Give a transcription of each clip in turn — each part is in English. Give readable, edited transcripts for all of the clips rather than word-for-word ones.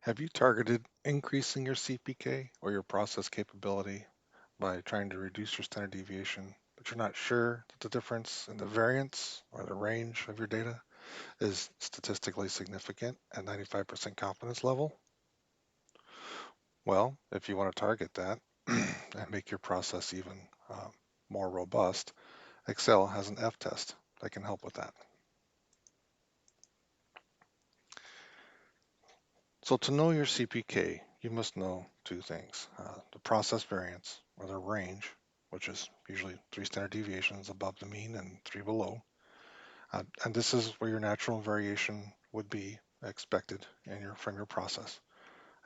Have you targeted increasing your CPK or your process capability by trying to reduce your standard deviation, but you're not sure that the difference in the variance or the range of your data is statistically significant at 95% confidence level? Well, if you want to target that and make your process even more robust, Excel has an F-test that can help with that. So to know your CPK, you must know two things. The process variance, or the range, which is usually 3 standard deviations above the mean and 3 below. And this is where your natural variation would be expected from your process.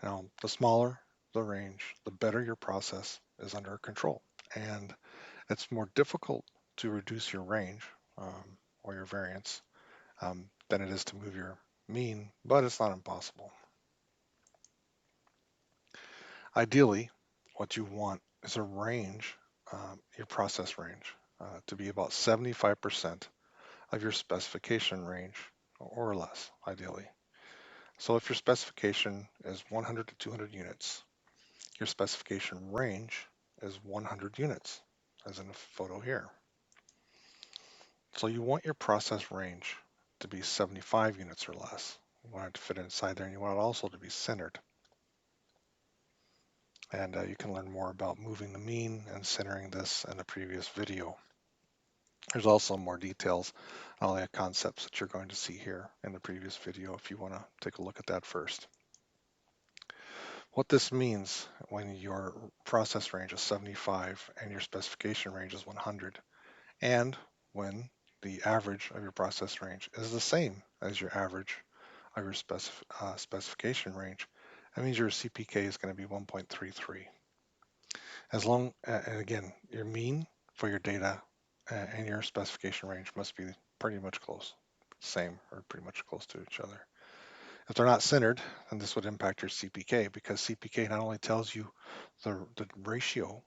Now, the smaller the range, the better your process is under control. And it's more difficult to reduce your range or your variance than it is to move your mean, but it's not impossible. Ideally, what you want is a range, your process range, to be about 75% of your specification range or less, ideally. So if your specification is 100 to 200 units, your specification range is 100 units, as in the photo here. So you want your process range to be 75 units or less. You want it to fit inside there, and you want it also to be centered. And you can learn more about moving the mean and centering this in the previous video. There's also more details on all the concepts that you're going to see here in the previous video if you want to take a look at that first. What this means when your process range is 75 and your specification range is 100, and when the average of your process range is the same as your average of your specification range, that means your CPK is going to be 1.33. As long, and again, your mean for your data and your specification range must be pretty much close, same or pretty much close to each other. If they're not centered, then this would impact your CPK because CPK not only tells you the ratio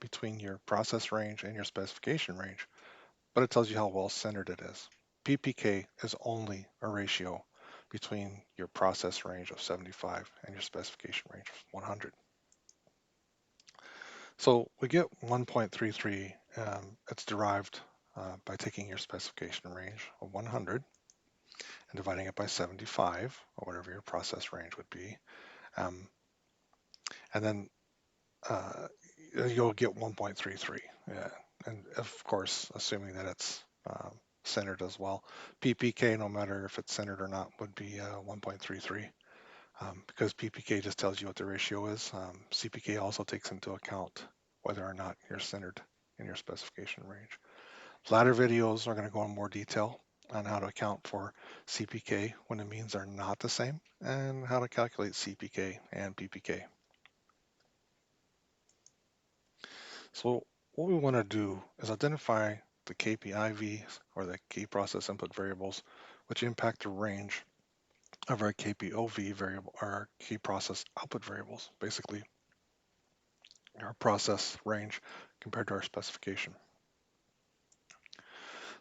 between your process range and your specification range, but it tells you how well centered it is. PPK is only a ratio between your process range of 75 and your specification range of 100. So we get 1.33. It's derived by taking your specification range of 100 and dividing it by 75, or whatever your process range would be. And then you'll get 1.33. Yeah. And of course, assuming that it's centered as well. PPK, no matter if it's centered or not, would be 1.33 because PPK just tells you what the ratio is. CPK also takes into account whether or not you're centered in your specification range. Later videos are going to go in more detail on how to account for CPK when the means are not the same and how to calculate CPK and PPK. So what we want to do is identify the KPIVs or the key process input variables which impact the range of our KPOV variable, our key process output variables, basically our process range compared to our specification.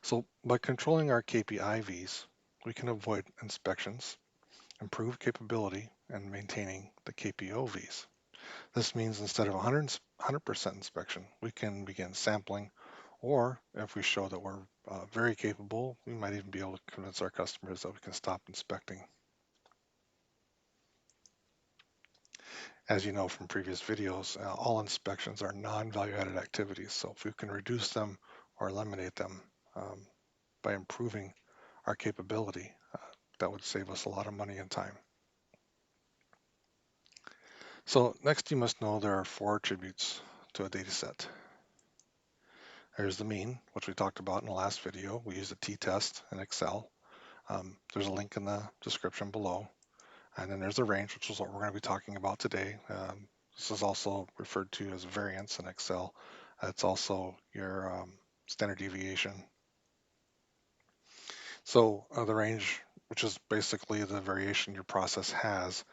So by controlling our KPIVs, we can avoid inspections, improve capability, and maintaining the KPOVs. This means instead of 100% inspection, we can begin sampling, or if we show that we're very capable, we might even be able to convince our customers that we can stop inspecting. As you know from previous videos, all inspections are non-value-added activities, so if we can reduce them or eliminate them by improving our capability, that would save us a lot of money and time. So next you must know there are 4 attributes to a data set. There's the mean, which we talked about in the last video. We use a t-test in Excel. There's a link in the description below. And then there's the range, which is what we're going to be talking about today. This is also referred to as variance in Excel. It's also your standard deviation. So the range, which is basically the variation your process has,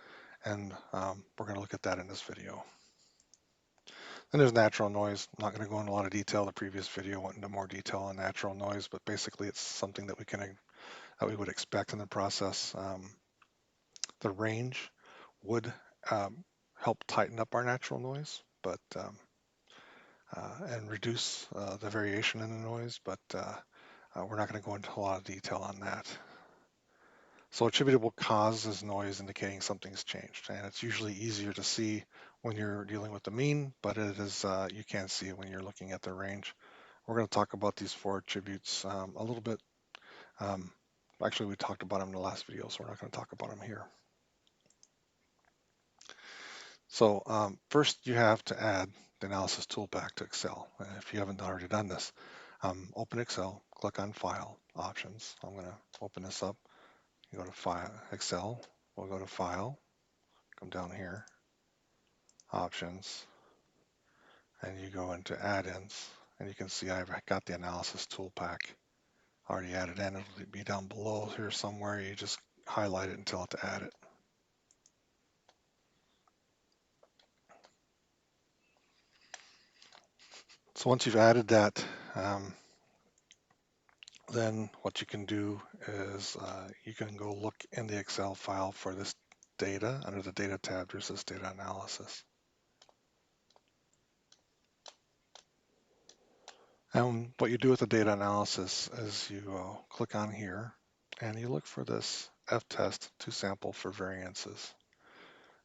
and we're going to look at that in this video. Then there's natural noise. I'm not going to go into a lot of detail. The previous video went into more detail on natural noise, but basically it's something that we would expect in the process. The range would help tighten up our natural noise, but and reduce the variation in the noise, but we're not going to go into a lot of detail on that. So attributable cause is noise indicating something's changed, and it's usually easier to see when you're dealing with the mean, but it is you can't see it when you're looking at the range. We're going to talk about these four attributes a little bit. Actually, we talked about them in the last video, so we're not going to talk about them here. So first, you have to add the analysis tool back to Excel. If you haven't already done this, open Excel, click on File, Options. I'm going to open this up. You go to File, Excel. We'll go to File, come down here, Options, and you go into Add-ins, and you can see I've got the analysis tool pack already added in. It'll be down below here somewhere. You just highlight it and tell it to add it. So once you've added that, then what you can do is you can go look in the Excel file for this data. Under the Data tab, there's this data analysis. And what you do with the data analysis is you click on here and you look for this F-test to sample for variances.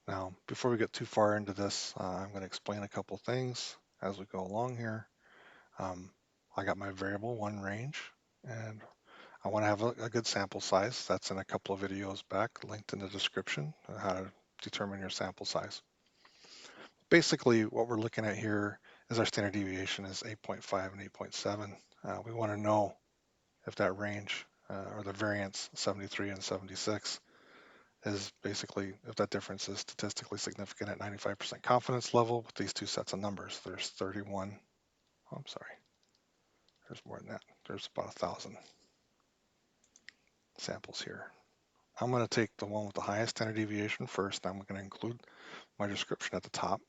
Now, before we get too far into this, I'm going to explain a couple things as we go along here. I got my variable 1 range, and I want to have a good sample size. That's in a couple of videos back, linked in the description, on how to determine your sample size. Basically, what we're looking at here is our standard deviation is 8.5 and 8.7. We want to know if that range or the variance 73 and 76 is basically if that difference is statistically significant at 95% confidence level with these two sets of numbers. There's 31. Oh, I'm sorry. There's more than that. There's about 1,000 samples here. I'm going to take the one with the highest standard deviation first. I'm going to include my description at the top.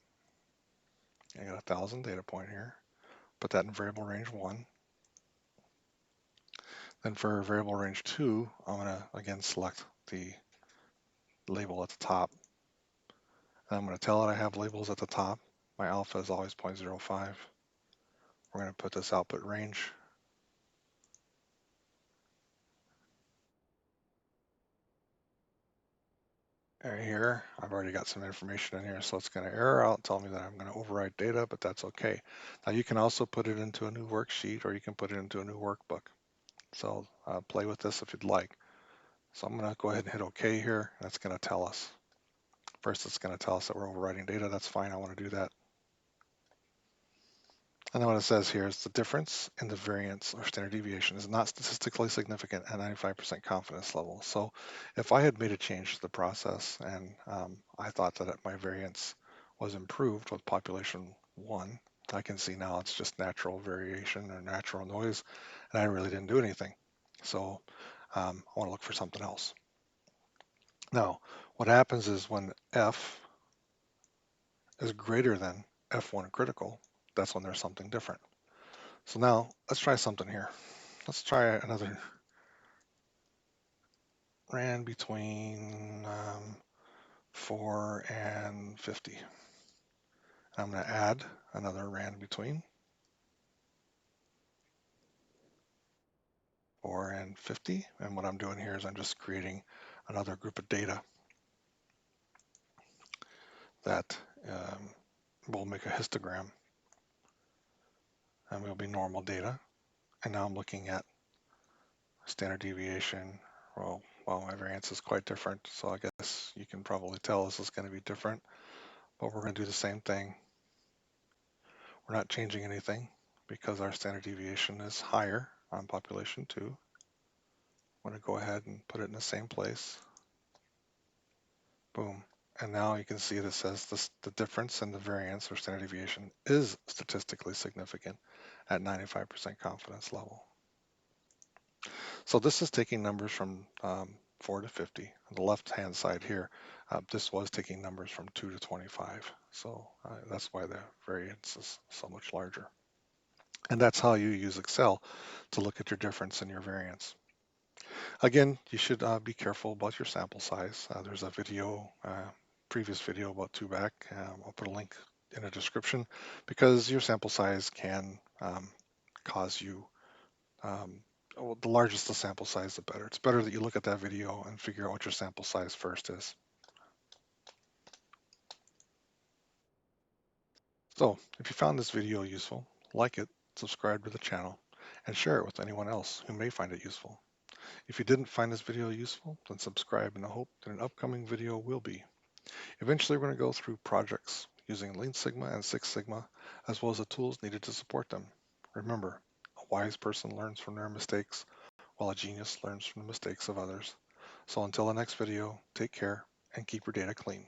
I got 1,000 data point here. Put that in variable range 1. Then for variable range 2, I'm going to again select the label at the top. And I'm going to tell it I have labels at the top. My alpha is always 0.05. We're going to put this output range. Right here, I've already got some information in here, so it's going to error out, tell me that I'm going to overwrite data, but that's okay. Now you can also put it into a new worksheet or you can put it into a new workbook. So play with this if you'd like. So I'm going to go ahead and hit OK here. That's going to tell us. First, it's going to tell us that we're overwriting data. That's fine. I want to do that. And then what it says here is the difference in the variance or standard deviation is not statistically significant at 95% confidence level. So if I had made a change to the process and I thought that my variance was improved with population 1, I can see now it's just natural variation or natural noise, and I really didn't do anything. So I want to look for something else. Now, what happens is when F is greater than F1 critical, that's when there's something different. So now let's try something here. Let's try another rand between 4 and 50. I'm going to add another rand between 4 and 50. And what I'm doing here is I'm just creating another group of data that will make a histogram. And will be normal data. And now I'm looking at standard deviation. Well, my variance is quite different, so I guess you can probably tell this is going to be different. But we're going to do the same thing. We're not changing anything because our standard deviation is higher on population 2. I'm going to go ahead and put it in the same place. Boom. And now you can see that it says the difference in the variance or standard deviation is statistically significant at 95% confidence level. So this is taking numbers from 4 to 50. On the left-hand side here, this was taking numbers from 2 to 25. So that's why the variance is so much larger. And that's how you use Excel to look at your difference in your variance. Again, you should be careful about your sample size. There's a video previous video about 2 back. I'll put a link in a description because your sample size can cause you, well, the largest the sample size, the better. It's better that you look at that video and figure out what your sample size first is. So if you found this video useful, like it, subscribe to the channel, and share it with anyone else who may find it useful. If you didn't find this video useful, then subscribe in the hope that an upcoming video will be. Eventually, we're going to go through projects using Lean Sigma and Six Sigma, as well as the tools needed to support them. Remember, a wise person learns from their mistakes, while a genius learns from the mistakes of others. So until the next video, take care and keep your data clean.